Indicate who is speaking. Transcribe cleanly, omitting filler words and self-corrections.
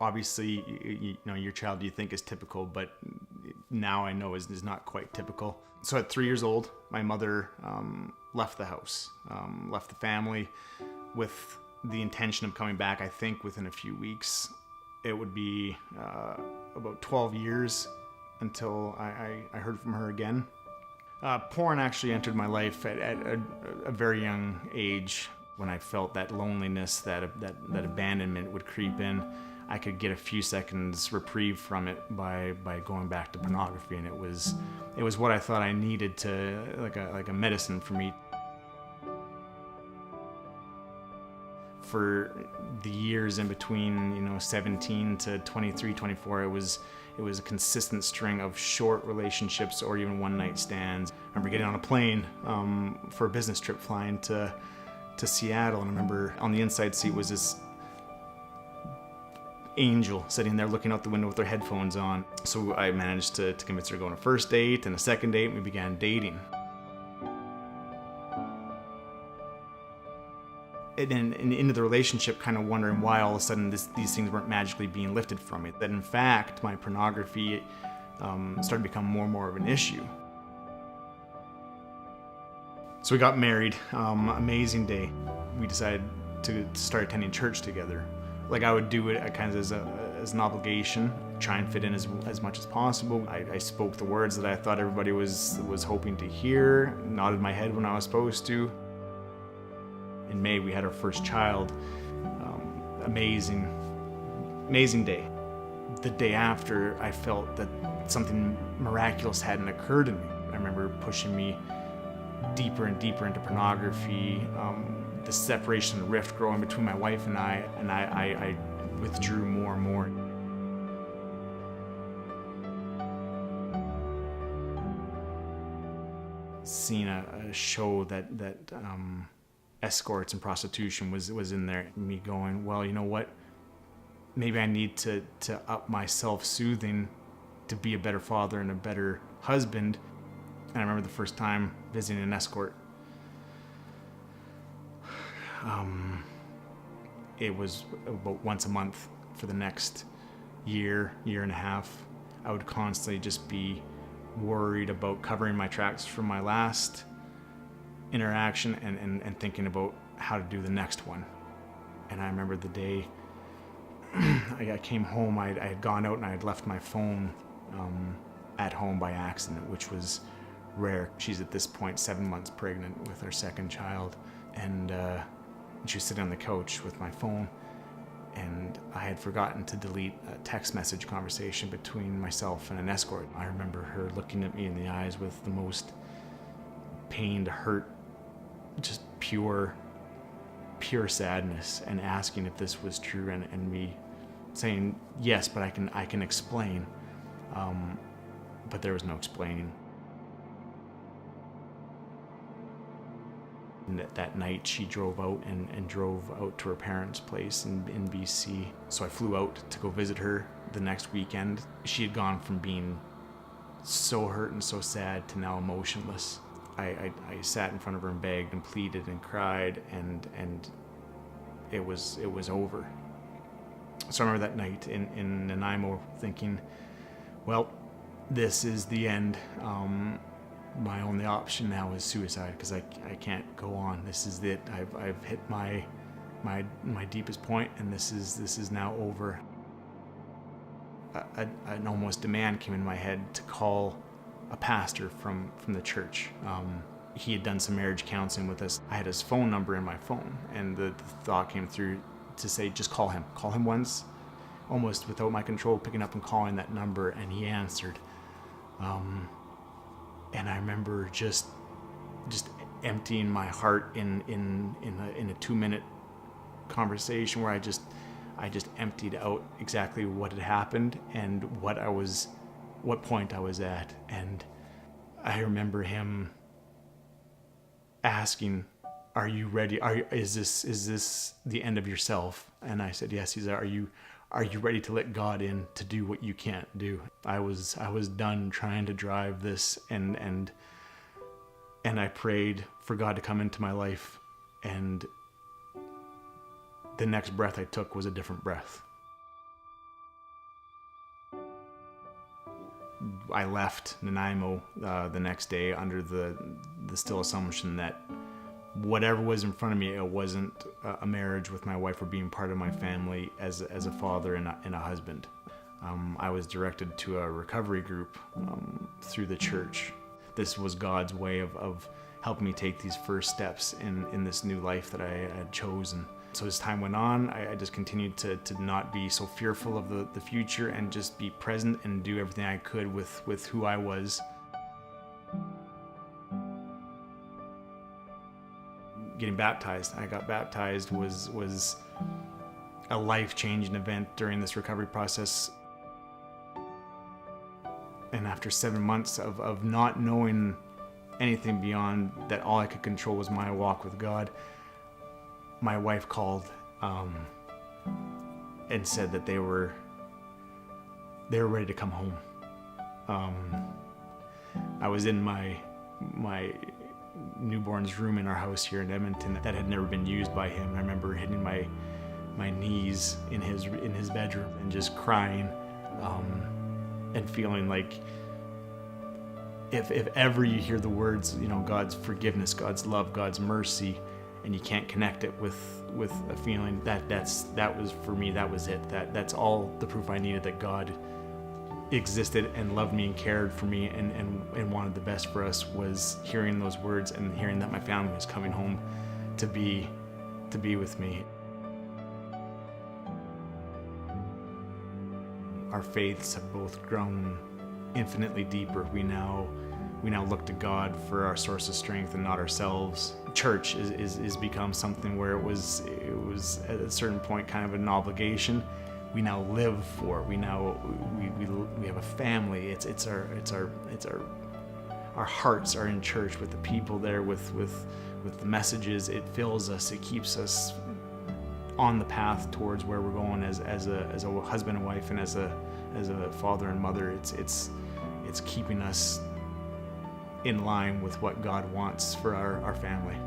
Speaker 1: Obviously, you know, your child you think is typical, but now I know is not quite typical. So at 3 years old, my mother left the house, left the family with the intention of coming back, I think, within a few weeks. It would be about 12 years until I heard from her again. Porn actually entered my life at a very young age. When I felt that loneliness, that abandonment would creep in, I could get a few seconds reprieve from it by going back to pornography, and it was what I thought I needed to, like a medicine for me. For the years in between, you know, 17 to 23, 24, it was a consistent string of short relationships or even one-night stands. I remember getting on a plane for a business trip flying to Seattle, and I remember on the inside seat was this angel sitting there looking out the window with their headphones on. So I managed to convince her to go on a first date and a second date, and we began dating. And then into the relationship, kind of wondering why all of a sudden these things weren't magically being lifted from me. That in fact, my pornography started to become more and more of an issue. So we got married, amazing day. We decided to start attending church together. Like I would do it kind of as an obligation, try and fit in as much as possible. I spoke the words that I thought everybody was hoping to hear, nodded my head when I was supposed to. In May, we had our first child. Amazing day. The day after, I felt that something miraculous hadn't occurred in me. I remember pushing me deeper and deeper into pornography, the separation and rift growing between my wife and I withdrew more and more. Seeing a show that escorts and prostitution was in there, me going, well, you know what? Maybe I need to up my self-soothing to be a better father and a better husband. And I remember the first time visiting an escort. It was about once a month for the next year and a half. I would constantly just be worried about covering my tracks from my last interaction and thinking about how to do the next one. And I remember the day I came home, I had gone out and I had left my phone at home by accident, which was rare. She's at this point 7 months pregnant with our second child, and she was sitting on the couch with my phone, and I had forgotten to delete a text message conversation between myself and an escort. I remember her looking at me in the eyes with the most pained, hurt, just pure sadness, and asking if this was true, and me saying yes, but I can explain, but there was no explaining. And that night she drove out and drove out to her parents' place in BC. So I flew out to go visit her the next weekend. She had gone from being so hurt and so sad to now emotionless. I sat in front of her and begged and pleaded and cried, and it was over. So I remember that night in Nanaimo thinking, well, this is the end. My only option now is suicide, because I can't go on. This is it. I've hit my deepest point, and this is now over. An almost demand came in my head to call a pastor from the church. He had done some marriage counseling with us. I had his phone number in my phone, and the thought came through to say, just call him once, almost without my control, picking up and calling that number, and he answered. And I remember just emptying my heart in a 2-minute conversation where I just emptied out exactly what had happened and what point I was at. And I remember him asking, "Are you ready? Is this the end of yourself?" And I said, "Yes." He said, Are you ready to let God in to do what you can't do? I was done trying to drive this, and I prayed for God to come into my life, and the next breath I took was a different breath. I left Nanaimo the next day under the still assumption that whatever was in front of me, it wasn't a marriage with my wife or being part of my family as a father and a husband. I was directed to a recovery group through the church. This was God's way of helping me take these first steps in this new life that I had chosen. So as time went on, I just continued to not be so fearful of the future and just be present and do everything I could with who I was. Getting baptized. I got baptized was a life-changing event during this recovery process. And after 7 months of not knowing anything beyond that, all I could control was my walk with God, my wife called and said that they were ready to come home. I was in my newborn's room in our house here in Edmonton that had never been used by him. I remember hitting my knees in his bedroom and just crying, and feeling like if ever you hear the words, God's forgiveness, God's love, God's mercy, and you can't connect it with a feeling, that was for me, that was it. That's all the proof I needed that God existed and loved me and cared for me and wanted the best for us, was hearing those words and hearing that my family was coming home to be with me. Our faiths have both grown infinitely deeper. We now look to God for our source of strength and not ourselves. Church is become something where it was at a certain point kind of an obligation. We now live for it. We have a family. Our hearts are in church with the people there, with the messages. It fills us. It keeps us on the path towards where we're going as a husband and wife and as a father and mother. It's keeping us in line with what God wants for our family.